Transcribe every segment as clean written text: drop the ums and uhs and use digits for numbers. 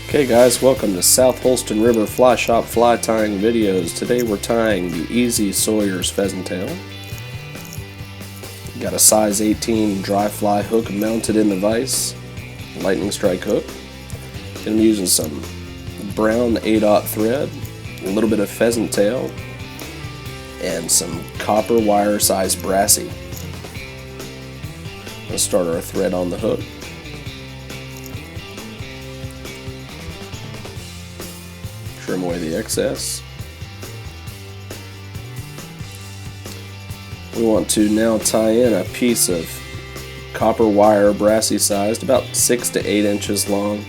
Okay guys, welcome to South Holston River Fly Shop fly tying videos. Today we're tying the Easy Sawyer's pheasant tail. Got a size 18 dry fly hook mounted in the vise, lightning strike hook. I'm using some brown 8/0 thread, a little bit of pheasant tail, and some copper wire size Brassie. Let's start our thread on the hook. Trim away the excess. We want to now tie in a piece of copper wire, Brassie sized, about 6 to 8 inches long.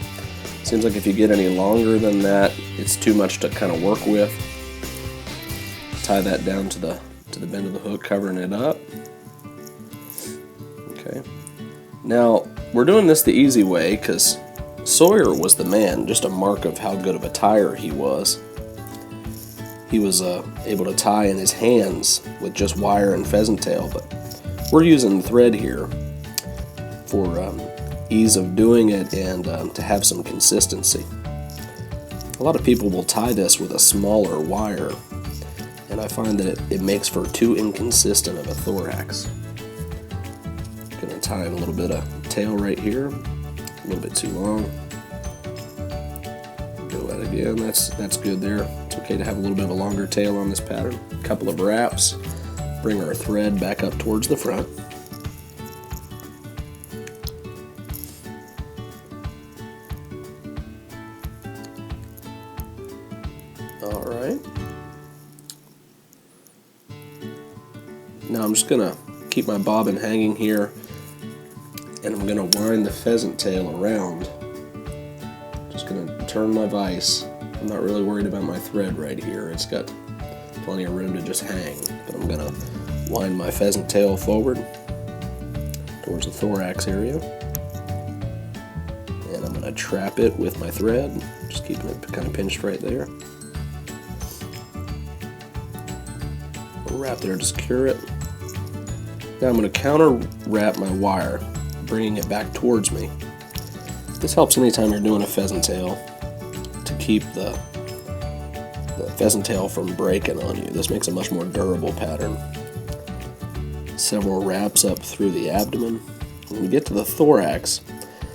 Seems like if you get any longer than that, it's too much to kind of work with. Tie that down to the bend of the hook, covering it up. Okay. Now we're doing this the easy way because Sawyer was the man, just a mark of how good of a tyer he was. He was able to tie in his hands with just wire and pheasant tail, but we're using thread here for ease of doing it and to have some consistency. A lot of people will tie this with a smaller wire, and I find that it makes for too inconsistent of a thorax. Gonna tie in a little bit of tail right here. A little bit too long. Go that again. That's good there. It's okay to have a little bit of a longer tail on this pattern. A couple of wraps. Bring our thread back up towards the front. All right. Now I'm just gonna keep my bobbin hanging here, and I'm going to wind the pheasant tail around. Just going to turn my vise. I'm not really worried about my thread right here. It's got plenty of room to just hang. But I'm going to wind my pheasant tail forward towards the thorax area. And I'm going to trap it with my thread, just keeping it kind of pinched right there. A wrap there to secure it. Now I'm going to counter wrap my wire, bringing it back towards me. This helps anytime you're doing a pheasant tail to keep the pheasant tail from breaking on you. This makes a much more durable pattern. Several wraps up through the abdomen. When we get to the thorax,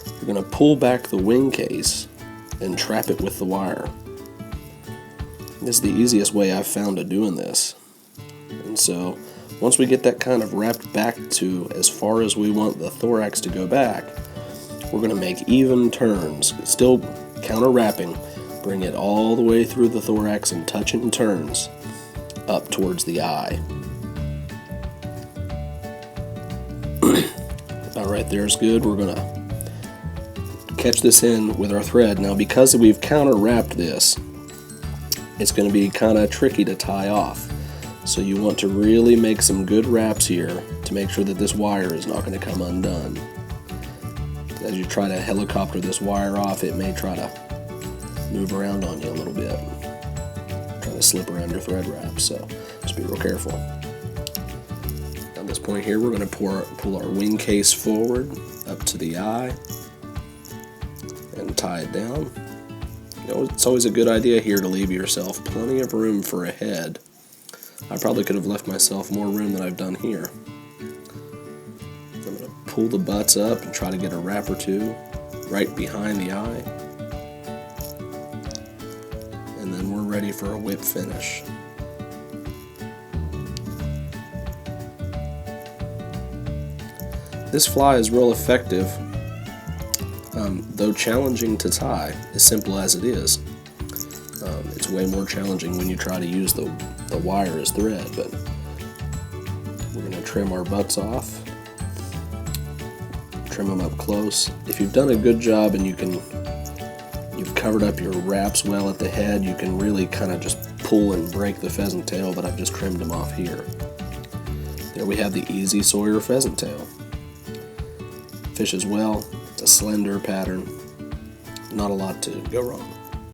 you're going to pull back the wing case and trap it with the wire. This is the easiest way I've found of doing this. And so once we get that kind of wrapped back to as far as we want the thorax to go back, we're going to make even turns, still counter wrapping, bring it all the way through the thorax and touching turns up towards the eye. About right there is good. We're going to catch this in with our thread. Now because we've counter wrapped this, it's going to be kind of tricky to tie off. So you want to really make some good wraps here to make sure that this wire is not going to come undone. As you try to helicopter this wire off, it may try to move around on you a little bit, try to slip around your thread wrap, so just be real careful. At this point here, we're going to pull our wing case forward up to the eye and tie it down. You know, it's always a good idea here to leave yourself plenty of room for a head. I probably could have left myself more room than I've done here. I'm going to pull the butts up and try to get a wrap or two right behind the eye. And then we're ready for a whip finish. This fly is real effective, though challenging to tie, as simple as it is. It's way more challenging when you try to use the wire as thread, but we're going to trim our butts off, trim them up close. If you've done a good job and you've covered up your wraps well at the head, you can really kind of just pull and break the pheasant tail, but I've just trimmed them off here. There we have the Easy Sawyer pheasant tail. Fishes well, it's a slender pattern, not a lot to go wrong.